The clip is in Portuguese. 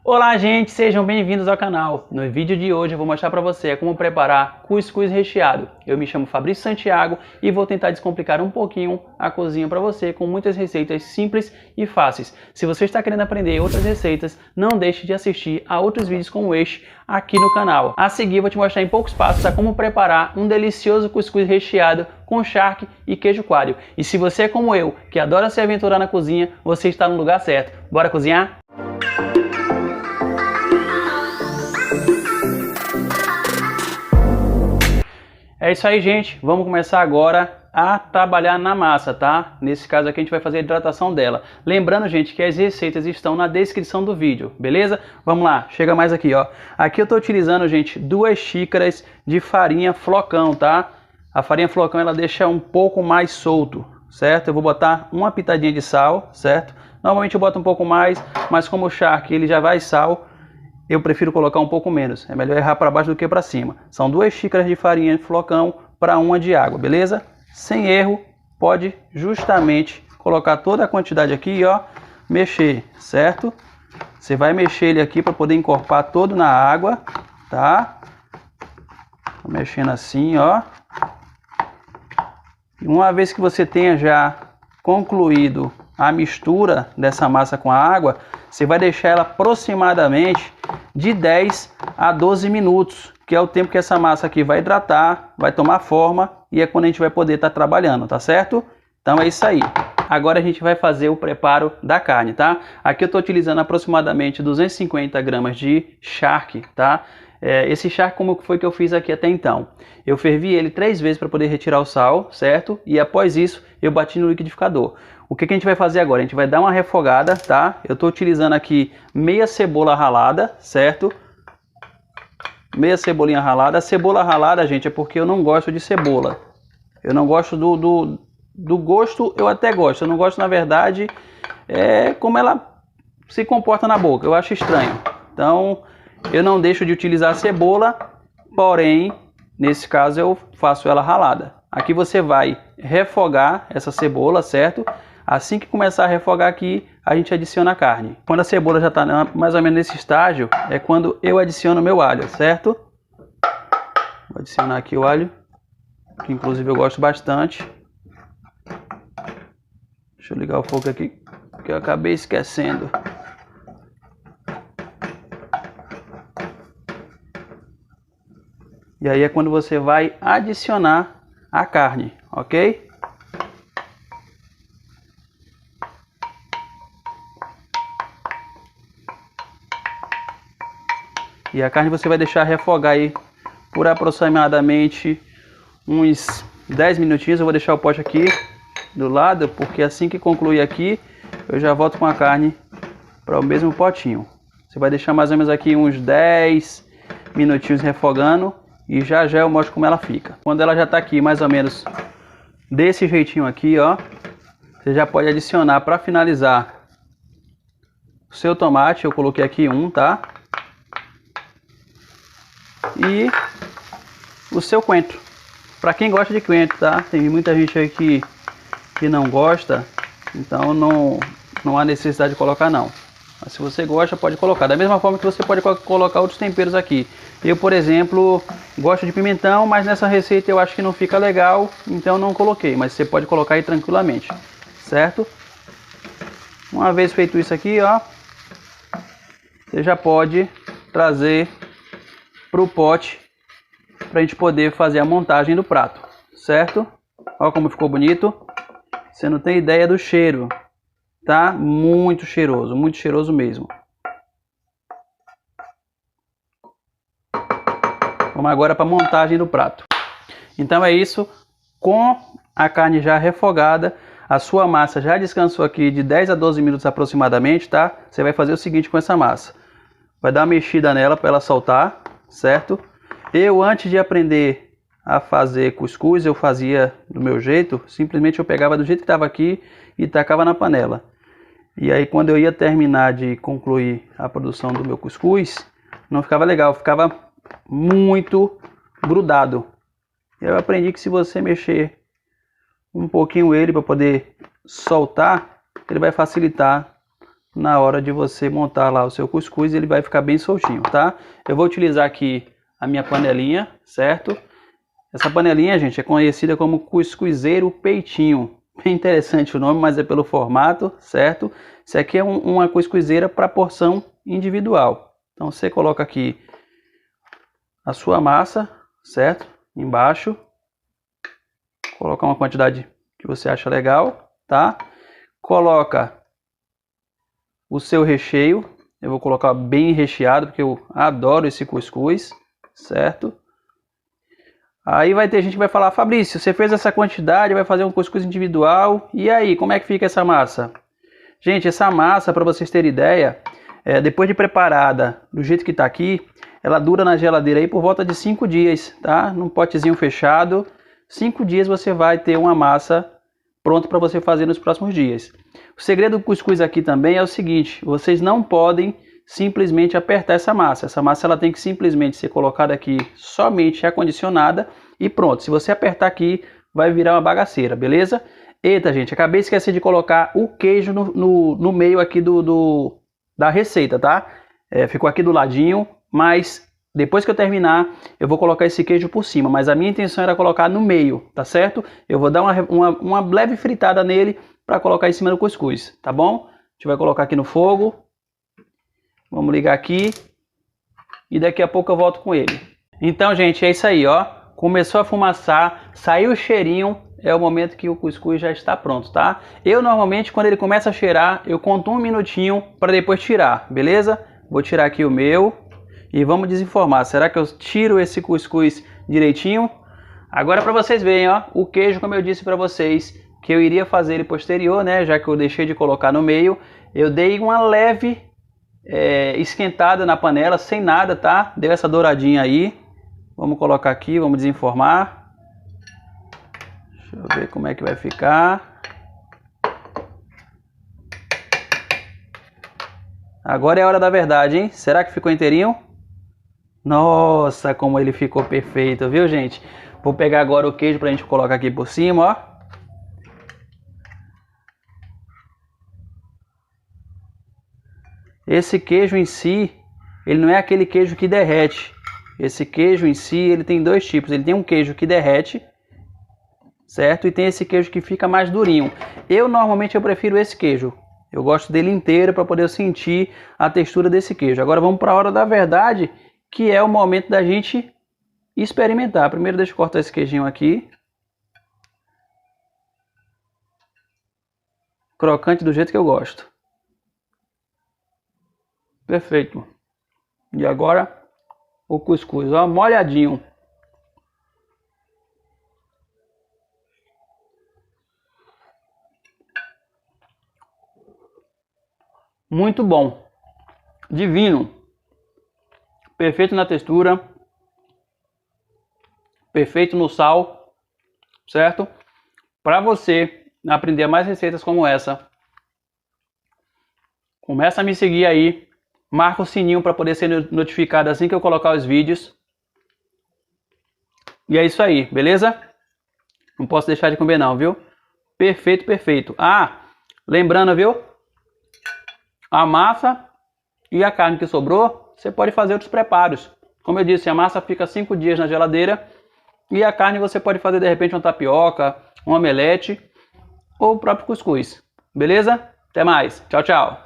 Olá gente, sejam bem-vindos ao canal. No vídeo de hoje eu vou mostrar para você como preparar cuscuz recheado. Eu me chamo Fabrício Santiago e vou tentar descomplicar um pouquinho a cozinha para você com muitas receitas simples e fáceis. Se você está querendo aprender outras receitas, não deixe de assistir a outros vídeos como este aqui no canal. A seguir eu vou te mostrar em poucos passos a como preparar um delicioso cuscuz recheado com charque e queijo coalho. E se você é como eu, que adora se aventurar na cozinha, você está no lugar certo. Bora cozinhar? É isso aí, gente. Vamos começar agora a trabalhar na massa, tá? Nesse caso aqui a gente vai fazer a hidratação dela. Lembrando, gente, que as receitas estão na descrição do vídeo, beleza? Vamos lá, chega mais aqui, ó. Aqui eu tô utilizando, gente, 2 xícaras de farinha flocão, tá? A farinha flocão ela deixa um pouco mais solto, certo? Eu vou botar uma pitadinha de sal, certo? Normalmente eu boto um pouco mais, mas como o charque ele já vai sal, eu prefiro colocar um pouco menos. É melhor errar para baixo do que para cima. São 2 xícaras de farinha flocão para 1 de água, beleza? Sem erro, pode justamente colocar toda a quantidade aqui, ó, mexer, certo? Você vai mexer ele aqui para poder encorpar todo na água, tá? Tô mexendo assim, ó. E uma vez que você tenha já concluído a mistura dessa massa com a água, você vai deixar ela aproximadamente de 10 a 12 minutos, que é o tempo que essa massa aqui vai hidratar, vai tomar forma e é quando a gente vai poder estar trabalhando, tá certo? Então é isso aí. Agora a gente vai fazer o preparo da carne, tá? Aqui eu estou utilizando aproximadamente 250 gramas de charque, tá? Esse charque, como foi que eu fiz aqui até então? Eu fervi ele 3 vezes para poder retirar o sal, certo? E após isso, eu bati no liquidificador. O que a gente vai fazer agora? A gente vai dar uma refogada, tá? Eu estou utilizando aqui meia cebola ralada, certo? Meia cebolinha ralada. A cebola ralada, gente, é porque eu não gosto de cebola. Eu não gosto do gosto, eu até gosto. Eu não gosto, na verdade, como ela se comporta na boca. Eu acho estranho. Então, eu não deixo de utilizar a cebola, porém, nesse caso eu faço ela ralada. Aqui você vai refogar essa cebola, certo? Assim que começar a refogar aqui, a gente adiciona a carne. Quando a cebola já está mais ou menos nesse estágio, é quando eu adiciono meu alho, certo? Vou adicionar aqui o alho, que inclusive eu gosto bastante. Deixa eu ligar o fogo aqui, que eu acabei esquecendo. E aí é quando você vai adicionar a carne, ok? E a carne você vai deixar refogar aí por aproximadamente uns 10 minutinhos. Eu vou deixar o pote aqui do lado, porque assim que concluir aqui, eu já volto com a carne para o mesmo potinho. Você vai deixar mais ou menos aqui uns 10 minutinhos refogando e já já eu mostro como ela fica. Quando ela já está aqui mais ou menos desse jeitinho aqui, ó, você já pode adicionar para finalizar o seu tomate. Eu coloquei aqui um, tá? E o seu coentro, para quem gosta de coentro, tá? Tem muita gente aí que não gosta, então não há necessidade de colocar não. Mas se você gosta, pode colocar, da mesma forma que você pode colocar outros temperos aqui. Eu, por exemplo, gosto de pimentão, mas nessa receita eu acho que não fica legal, então não coloquei, mas você pode colocar aí tranquilamente, certo? Uma vez feito isso aqui, ó, você já pode trazer para o pote para a gente poder fazer a montagem do prato, certo? Olha como ficou bonito. Você não tem ideia do cheiro, tá? Muito cheiroso mesmo. Vamos agora para a montagem do prato. Então é isso, com a carne já refogada, a sua massa já descansou aqui de 10 a 12 minutos aproximadamente, tá? Você vai fazer o seguinte com essa massa. Vai dar uma mexida nela para ela soltar, certo? Eu, antes de aprender a fazer cuscuz, eu fazia do meu jeito. Simplesmente eu pegava do jeito que estava aqui e tacava na panela. E aí quando eu ia terminar de concluir a produção do meu cuscuz, não ficava legal, ficava muito grudado. Eu aprendi que se você mexer um pouquinho ele para poder soltar, ele vai facilitar na hora de você montar lá o seu cuscuz, ele vai ficar bem soltinho, tá? Eu vou utilizar aqui a minha panelinha, certo? Essa panelinha, gente, é conhecida como cuscuzeiro peitinho. Bem interessante o nome, mas é pelo formato, certo? Isso aqui é uma cuscuzeira para porção individual. Então você coloca aqui a sua massa, certo? Embaixo. Colocar uma quantidade que você acha legal, tá? Coloca o seu recheio. Eu vou colocar bem recheado, porque eu adoro esse cuscuz, certo? Aí vai ter gente que vai falar: Fabrício, você fez essa quantidade, vai fazer um cuscuz individual, e aí, como é que fica essa massa? Gente, essa massa, para vocês terem ideia, depois de preparada do jeito que está aqui, ela dura na geladeira aí por volta de 5 dias, tá? Num potezinho fechado, 5 dias você vai ter uma massa pronta para você fazer nos próximos dias. O segredo do cuscuz aqui também é o seguinte: vocês não podem simplesmente apertar essa massa. Essa massa ela tem que simplesmente ser colocada aqui somente acondicionada e pronto. Se você apertar aqui, vai virar uma bagaceira, beleza? Eita, gente, acabei de esquecer de colocar o queijo no meio aqui da receita, tá? Ficou aqui do ladinho, mas depois que eu terminar, eu vou colocar esse queijo por cima. Mas a minha intenção era colocar no meio, tá certo? Eu vou dar uma leve fritada nele para colocar em cima do cuscuz, tá bom? A gente vai colocar aqui no fogo. Vamos ligar aqui. E daqui a pouco eu volto com ele. Então, gente, é isso aí, ó. Começou a fumaçar, saiu o cheirinho. É o momento que o cuscuz já está pronto, tá? Eu normalmente, quando ele começa a cheirar, eu conto 1 minutinho para depois tirar, beleza? Vou tirar aqui o meu e vamos desenformar. Será que eu tiro esse cuscuz direitinho? Agora para vocês verem, ó, o queijo, como eu disse para vocês, que eu iria fazer ele posterior, né? Já que eu deixei de colocar no meio, eu dei uma leve esquentada na panela, sem nada, tá? Deu essa douradinha aí. Vamos colocar aqui, vamos desenformar. Deixa eu ver como é que vai ficar. Agora é a hora da verdade, hein? Será que ficou inteirinho? Nossa, como ele ficou perfeito, viu, gente? Vou pegar agora o queijo pra gente colocar aqui por cima, ó. Esse queijo em si, ele não é aquele queijo que derrete. Esse queijo em si, ele tem dois tipos. Ele tem um queijo que derrete, certo? E tem esse queijo que fica mais durinho. Normalmente eu prefiro esse queijo. Eu gosto dele inteiro para poder sentir a textura desse queijo. Agora vamos para a hora da verdade, que é o momento da gente experimentar. Primeiro deixa eu cortar esse queijinho aqui. Crocante do jeito que eu gosto. Perfeito. E agora o cuscuz, ó, molhadinho. Muito bom. Divino. Perfeito na textura. Perfeito no sal. Certo? Para você aprender mais receitas como essa, começa a me seguir aí. Marca o sininho para poder ser notificado assim que eu colocar os vídeos. E é isso aí, beleza? Não posso deixar de comer não, viu? Perfeito, perfeito. Ah, lembrando, viu? A massa e a carne que sobrou, você pode fazer outros preparos. Como eu disse, a massa fica 5 dias na geladeira. E a carne você pode fazer de repente uma tapioca, um omelete ou o próprio cuscuz. Beleza? Até mais. Tchau, tchau.